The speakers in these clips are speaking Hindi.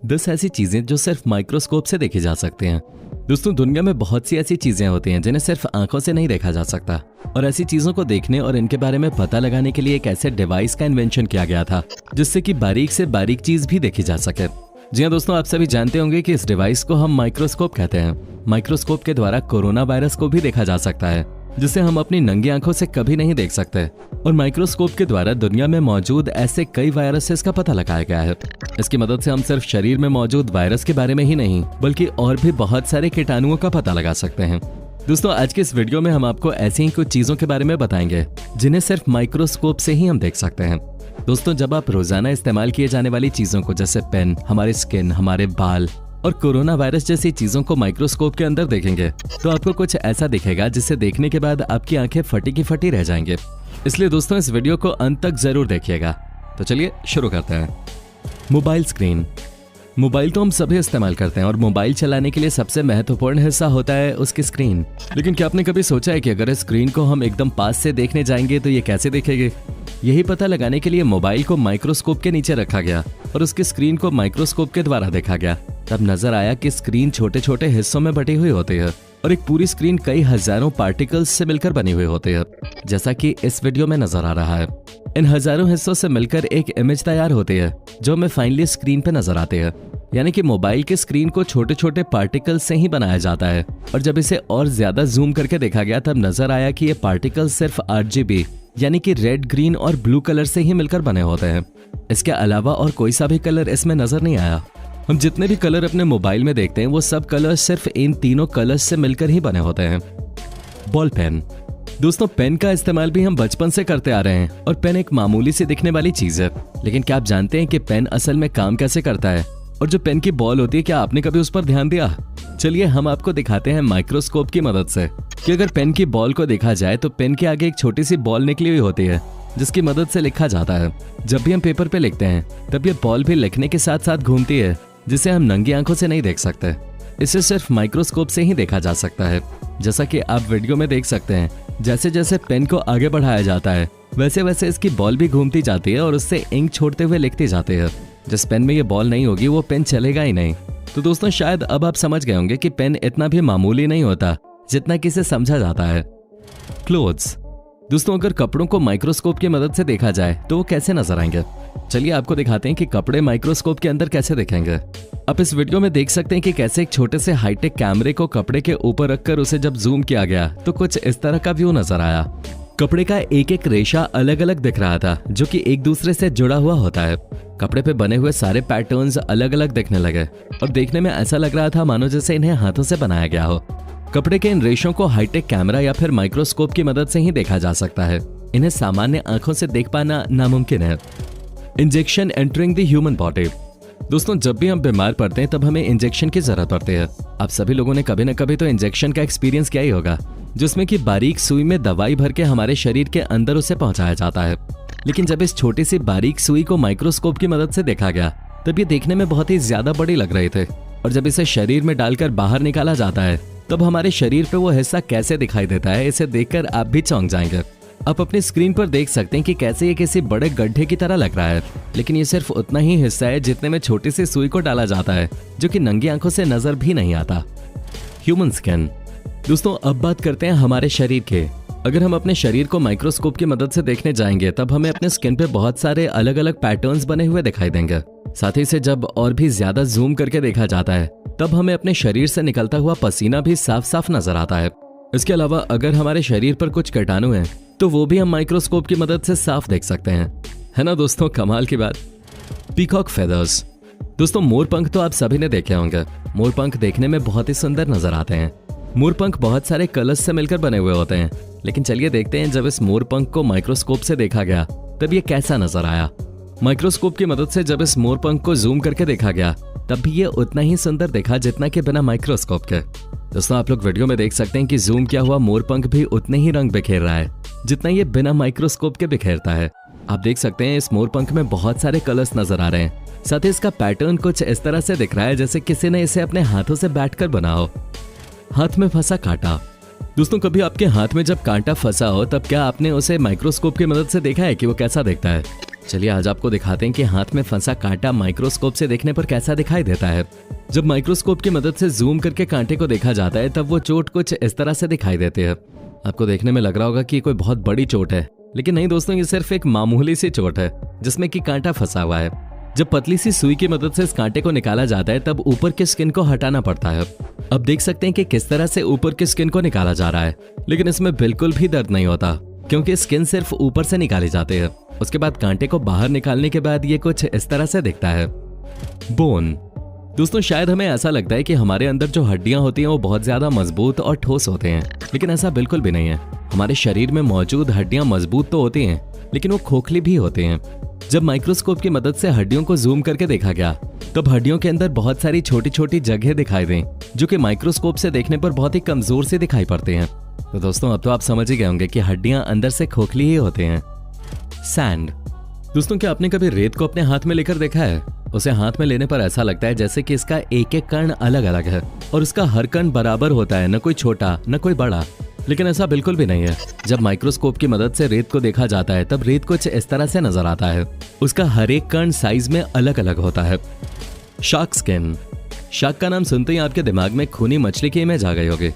10 ऐसी चीजें जो सिर्फ माइक्रोस्कोप से देखी जा सकती हैं। दोस्तों, दुनिया में बहुत सी ऐसी चीजें होती हैं जिन्हें सिर्फ आंखों से नहीं देखा जा सकता, और ऐसी चीजों को देखने और इनके बारे में पता लगाने के लिए एक ऐसे डिवाइस का इन्वेंशन किया गया था जिससे कि बारीक से बारीक चीज भी देखी जा सके। जी हाँ दोस्तों, आप सभी जानते होंगे कि इस डिवाइस को हम माइक्रोस्कोप कहते हैं। माइक्रोस्कोप के द्वारा कोरोना वायरस को भी देखा जा सकता है, जिसे हम अपनी नंगी आंखों से कभी नहीं देख सकते, और माइक्रोस्कोप के द्वारा दुनिया में मौजूद ऐसे कई वायरसेस का पता लगाया गया है। इसकी मदद से हम सिर्फ शरीर में मौजूद वायरस के बारे में ही नहीं बल्कि और भी बहुत सारे कीटाणुओं का पता लगा सकते हैं। दोस्तों, आज के इस वीडियो में हम आपको ऐसी ही कुछ चीजों के बारे में बताएंगे जिन्हें सिर्फ माइक्रोस्कोप से ही हम देख सकते हैं। दोस्तों, जब आप रोजाना इस्तेमाल किए जाने वाली चीजों को जैसे पेन, हमारी स्किन, हमारे बाल और कोरोना वायरस जैसी चीजों को माइक्रोस्कोप के अंदर देखेंगे तो आपको कुछ ऐसा दिखेगा जिसे देखने के बाद आपकी आंखें फटी की फटी रह जाएंगे। इसलिए दोस्तों, इस वीडियो को अंत तक जरूर देखिएगा। तो चलिए शुरू करते हैं। Mobile screen. मोबाइल तो हम सभी इस्तेमाल करते हैं और मोबाइल चलाने के लिए सबसे महत्वपूर्ण हिस्सा होता है उसकी स्क्रीन। लेकिन क्या आपने कभी सोचा है कि अगर इस स्क्रीन को हम एकदम पास से देखने जाएंगे तो ये कैसे दिखेगी? यही पता लगाने के लिए मोबाइल को माइक्रोस्कोप के नीचे रखा गया और उसकी स्क्रीन को माइक्रोस्कोप के द्वारा देखा गया। तब नजर आया कि स्क्रीन छोटे छोटे हिस्सों में बटी हुई होती है और एक पूरी स्क्रीन कई हजारों पार्टिकल्स से मिलकर बनी हुई होती है, जैसा कि इस वीडियो में नजर आ रहा है। इन हजारों हिस्सों से मिलकर एक इमेज तैयार होती है जो हमें फाइनली स्क्रीन पे नजर आती है। यानी कि मोबाइल की स्क्रीन को छोटे छोटे पार्टिकल से ही बनाया जाता है, और जब इसे और ज्यादा जूम करके देखा गया तब नजर आया कि ये पार्टिकल सिर्फ RGB यानी कि रेड, ग्रीन और ब्लू कलर से ही मिलकर बने होते हैं। इसके अलावा और कोई सा भी कलर इसमें नजर नहीं आया। हम जितने भी कलर अपने मोबाइल में देखते हैं वो सब कलर सिर्फ इन तीनों कलर्स से मिलकर ही बने होते हैं। Ball pen. दोस्तों, पेन का इस्तेमाल भी हम बचपन से करते आ रहे हैं और पेन एक मामूली सी दिखने वाली चीज है। लेकिन क्या आप जानते हैं कि पेन असल में काम कैसे करता है? और जो पेन की बॉल होती है, क्या आपने कभी उस पर ध्यान दिया? चलिए हम आपको दिखाते हैं माइक्रोस्कोप की मदद से कि अगर पेन की बॉल को देखा जाए तो पेन के आगे एक छोटी सी बॉल निकली हुई होती है जिसकी मदद से लिखा जाता है। जब भी हम पेपर पे लिखते हैं तब ये बॉल भी लिखने के साथ साथ घूमती है, जिसे हम नंगी आंखों से नहीं देख सकते। इसे सिर्फ माइक्रोस्कोप से ही देखा जा सकता है। जैसा कि आप वीडियो में देख सकते हैं, जैसे जैसे पेन को आगे बढ़ाया जाता है वैसे वैसे इसकी बॉल भी घूमती जाती है और उससे इंक छोड़ते हुए लिखती जाती है। जिस पेन में ये बॉल नहीं होगी वो पेन चलेगा ही नहीं। तो दोस्तों, शायद अब आप समझ गए होंगे कि पेन इतना भी मामूली नहीं होता जितना कि इसे समझा जाता है। क्लोथ्स। दोस्तों, अगर कपड़ों को माइक्रोस्कोप की मदद से देखा जाए तो वो कैसे नजर आएंगे? चलिए आपको दिखाते हैं कि कपड़े माइक्रोस्कोप के अंदर कैसे दिखेंगे। आप इस वीडियो में देख सकते हैं कि कैसे एक छोटे से हाईटेक कैमरे को कपड़े के ऊपर रखकर उसे जब जूम किया गया तो कुछ इस तरह का व्यू नजर आया। कपड़े का एक एक रेशा अलग अलग दिख रहा था जो कि एक दूसरे से जुड़ा हुआ होता है। कपड़े पे बने हुए सारे पैटर्न्स अलग अलग दिखने लगे और देखने में ऐसा लग रहा था मानो जैसे इन्हें हाथों से बनाया गया हो। कपड़े के इन रेशों को हाईटेक कैमरा या फिर माइक्रोस्कोप की मदद से ही देखा जा सकता है। इन्हें सामान्य आंखों से देख पाना नामुमकिन है। Injection entering the human body. दोस्तों, जब भी हम बीमार पड़ते हैं तब हमें इंजेक्शन की जरूरत पड़ती है। आप सभी लोगों ने कभी न कभी तो इंजेक्शन का एक्सपीरियंस किया ही होगा, जिसमें कि बारीक सुई में दवाई भर के हमारे शरीर के अंदर उसे पहुंचाया जाता है। लेकिन जब इस छोटी सी बारीक सुई को माइक्रोस्कोप की मदद से देखा गया तब ये देखने में बहुत ही ज्यादा बड़ी लग रही थी, और जब इसे शरीर में डालकर बाहर निकाला जाता है तब हमारे शरीर पे वो हिस्सा कैसे दिखाई देता है, इसे देखकर आप भी चौंक जाएंगे। आप अपनी स्क्रीन पर देख सकते हैं कि कैसे ये किसी बड़े गड्ढे की तरह लग रहा है, लेकिन ये सिर्फ उतना ही हिस्सा है जितने में छोटी सी सुई को डाला जाता है, जो कि नंगी आंखों से नजर भी नहीं आता। Human skin. दोस्तों, अब बात करते हैं हमारे शरीर के। अगर हम अपने शरीर को माइक्रोस्कोप की मदद से देखने जाएंगे तब हमें अपने स्किन पे बहुत सारे अलग अलग पैटर्न्स बने हुए दिखाई देंगे। साथ ही से जब और भी ज्यादा जूम करके देखा जाता है तब हमें अपने शरीर से निकलता हुआ पसीना भी साफ साफ नजर आता है। इसके अलावा अगर हमारे शरीर पर कुछ कीटाणु हैं तो वो भी हम माइक्रोस्कोप की मदद से साफ देख सकते हैं। है ना दोस्तों, कमाल की बात। Peacock feathers. दोस्तों, मोरपंख तो आप सभी ने देखे होंगे। मोरपंख देखने में बहुत ही सुंदर नजर आते हैं। मोरपंख बहुत सारे कलर्स से मिलकर बने हुए होते हैं। लेकिन चलिए देखते हैं जब इस मोरपंख को माइक्रोस्कोप से देखा गया तब ये कैसा नजर आया। माइक्रोस्कोप की मदद से जब इस मोरपंख को जूम करके देखा गया तब भी ये उतना ही सुंदर दिखा जितना कि बिना माइक्रोस्कोप के। दोस्तों, आप लोग वीडियो में देख सकते हैं कि जूम किया हुआ मोरपंख भी उतने ही रंग बिखेर रहा है जितना ये बिना माइक्रोस्कोप के बिखेरता है। आप देख सकते हैं इस मोरपंख में बहुत सारे कलर्स नजर आ रहे हैं। साथ ही इसका पैटर्न कुछ इस तरह से दिख रहा है जैसे किसी ने इसे अपने हाथों से बैठकर बना हो। हाथ में फंसा कांटा। दोस्तों, कभी आपके हाथ में जब कांटा फंसा हो तब क्या आपने उसे माइक्रोस्कोप की मदद से देखा है कि वो कैसा दिखता है? चलिए आज आपको दिखाते हैं कि हाथ में फंसा कांटा माइक्रोस्कोप से देखने पर कैसा दिखाई देता है। जब माइक्रोस्कोप की मदद से जूम करके कांटे को देखा जाता है तब वो चोट कुछ इस तरह से दिखाई देती है। आपको देखने में लग रहा होगा कि कोई बहुत बड़ी चोट है, लेकिन नहीं दोस्तों, ये सिर्फ एक मामूली सी चोट है जिसमें कि कांटा फंसा हुआ है। जब पतली सी सुई की मदद से इस कांटे को निकाला जाता है तब ऊपर की स्किन को हटाना पड़ता है। अब देख सकते हैं कि किस तरह से ऊपर की स्किन को निकाला जा रहा है, लेकिन इसमें बिल्कुल भी दर्द नहीं होता क्योंकि स्किन सिर्फ ऊपर से निकाली जाती है। उसके बाद कांटे को बाहर निकालने के बाद ये कुछ इस तरह से दिखता है। बोन दोस्तों, शायद हमें ऐसा लगता है कि हमारे अंदर जो हड्डियां होती हैं वो बहुत ज्यादा मजबूत और ठोस होते हैं, लेकिन ऐसा बिल्कुल भी नहीं है। हमारे शरीर में मौजूद हड्डियां मजबूत तो होती हैं, लेकिन वो खोखली भी होती हैं। जब माइक्रोस्कोप की मदद से हड्डियों को जूम करके देखा गया तब हड्डियों के अंदर बहुत सारी छोटी छोटी जगह दिखाई दें जो कि माइक्रोस्कोप से देखने पर बहुत ही कमजोर से दिखाई पड़ते हैं। तो दोस्तों अब तो आप समझ ही गए होंगे कि हड्डियां अंदर से खोखली ही होते हैं। सैंड दोस्तों, क्या आपने कभी रेत को अपने हाथ में लेकर देखा है? उसे हाथ में लेने पर ऐसा लगता है जैसे कि इसका एक एक कण अलग अलग है और इसका हर कण बराबर होता है, न कोई छोटा न कोई बड़ा। लेकिन ऐसा बिल्कुल भी नहीं है। जब माइक्रोस्कोप की मदद से रेत को देखा जाता है तब रेत कुछ इस तरह से नजर आता है। उसका हर एक कण साइज में अलग अलग होता है। शार्क स्किन, शार्क का नाम सुनते ही आपके दिमाग में खूनी मछली की इमेज आ गई होगी।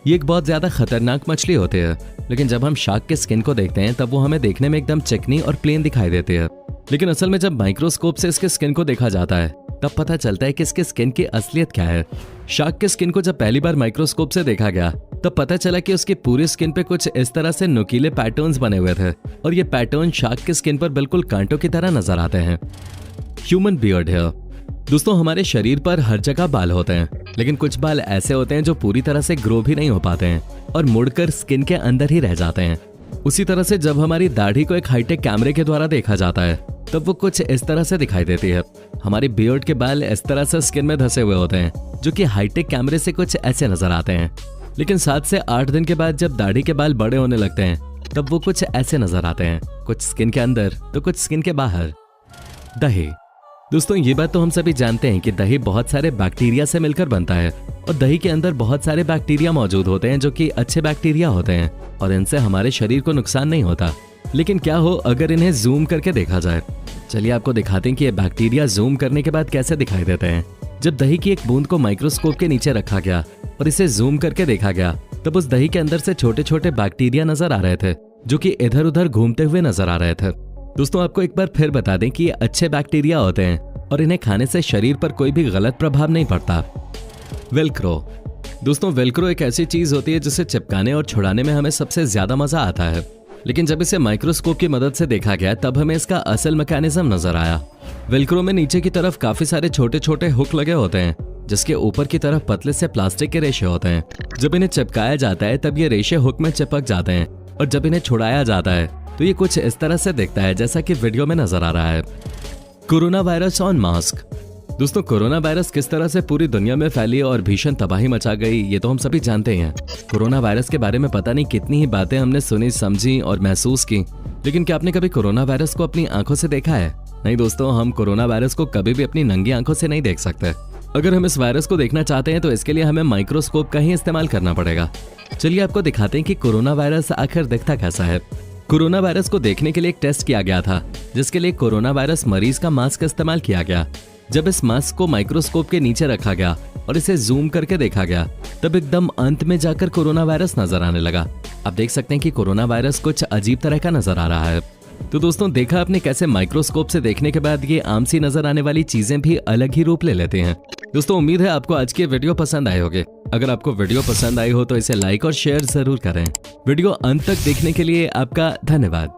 ये एक बहुत ज्यादा खतरनाक मछली होती है, लेकिन जब हम शार्क के स्किन को देखते हैं तब वो हमें देखने में एकदम चिकनी और प्लेन दिखाई देती है। लेकिन असल में जब माइक्रोस्कोप से इसके स्किन को देखा जाता है तब पता चलता है कि इसके स्किन की असलियत क्या है। शार्क के स्किन को जब पहली बार माइक्रोस्कोप से देखा गया तब पता चला कि उसकी पूरी स्किन पे कुछ इस तरह से नुकीले पैटर्न्स बने हुए थे और ये पैटर्न शार्क के स्किन पर बिल्कुल कांटों की तरह नजर आते हैं। ह्यूमन बियर्ड हेयर दोस्तों, हमारे शरीर पर हर जगह बाल होते हैं, लेकिन कुछ बाल ऐसे होते हैं जो पूरी तरह से ग्रो भी नहीं हो पाते हैं और मुड़कर स्किन के अंदर ही रह जाते हैं। उसी तरह से जब हमारी दाढ़ी को एक हाईटेक कैमरे के द्वारा देखा जाता है तब वो कुछ इस तरह से दिखाई देती है। हमारी बियर्ड के बाल इस तरह से स्किन में धंसे हुए होते हैं जो कि हाईटेक कैमरे से कुछ ऐसे नजर आते हैं। लेकिन 7 से 8 दिन के बाद जब दाढ़ी के बाल बड़े होने लगते हैं तब वो कुछ ऐसे नजर आते हैं, कुछ स्किन के अंदर तो कुछ स्किन के बाहर। दही दोस्तों, ये बात तो हम सभी जानते हैं कि दही बहुत सारे बैक्टीरिया से मिलकर बनता है और दही के अंदर बहुत सारे बैक्टीरिया मौजूद होते हैं जो कि अच्छे बैक्टीरिया होते हैं और इनसे हमारे शरीर को नुकसान नहीं होता। लेकिन क्या हो अगर इन्हें जूम करके देखा जाए? चलिए आपको दिखाते हैं कि ये बैक्टीरिया जूम करने के बाद कैसे दिखाई देते हैं। जब दही की एक बूंद को माइक्रोस्कोप के नीचे रखा गया और इसे जूम करके देखा गया तब उस दही के अंदर से छोटे छोटे बैक्टीरिया नजर आ रहे थे जो कि इधर उधर घूमते हुए नजर आ रहे थे। दोस्तों आपको एक बार फिर बता दें कि ये अच्छे बैक्टीरिया होते हैं और इन्हें खाने से शरीर पर कोई भी गलत प्रभाव नहीं पड़ता। वेलक्रो दोस्तों, वेलक्रो एक ऐसी चीज होती है जिसे चिपकाने और छुड़ाने में हमें सबसे ज्यादा मजा आता है, लेकिन जब इसे माइक्रोस्कोप की मदद से देखा गया तब हमें इसका असल मैकेनिज्म नजर आया। वेलक्रो में नीचे की तरफ काफी सारे छोटे छोटे हुक लगे होते हैं जिसके ऊपर की तरफ पतले से प्लास्टिक के रेशे होते हैं। जब इन्हें चिपकाया जाता है तब ये रेशे हुक में चिपक जाते हैं और जब इन्हें छुड़ाया जाता है तो ये कुछ इस तरह से दिखता है जैसा कि वीडियो में नजर आ रहा है। कोरोना वायरस ऑन मास्क दोस्तों, कोरोना वायरस किस तरह से पूरी दुनिया में फैली और भीषण तबाही मचा गई ये तो हम सभी जानते हैं। कोरोना वायरस के बारे में पता नहीं कितनी ही बातें हमने सुनी, समझी और महसूस की, लेकिन क्या आपने कभी कोरोना वायरस को अपनी आंखों से देखा है? नहीं दोस्तों, हम कोरोना वायरस को कभी भी अपनी नंगी आंखों से नहीं देख सकते। अगर हम इस वायरस को देखना चाहते हैं तो इसके लिए हमें माइक्रोस्कोप का ही इस्तेमाल करना पड़ेगा। चलिए आपको दिखाते हैं कि कोरोना वायरस आखिर दिखता कैसा है। कोरोना वायरस को देखने के लिए एक टेस्ट किया गया था जिसके लिए कोरोना वायरस मरीज का मास्क इस्तेमाल किया गया। जब इस मास्क को माइक्रोस्कोप के नीचे रखा गया और इसे जूम करके देखा गया तब एकदम अंत में जाकर कोरोना वायरस नजर आने लगा। आप देख सकते हैं कि कोरोना वायरस कुछ अजीब तरह का नजर आ रहा है। तो दोस्तों देखा आपने कैसे माइक्रोस्कोप से देखने के बाद ये आम सी नजर आने वाली चीजें भी अलग ही रूप ले लेते हैं। दोस्तों उम्मीद है आपको आज की वीडियो पसंद आए होंगे। अगर आपको वीडियो पसंद आई हो तो इसे लाइक और शेयर जरूर करें। वीडियो अंत तक देखने के लिए आपका धन्यवाद।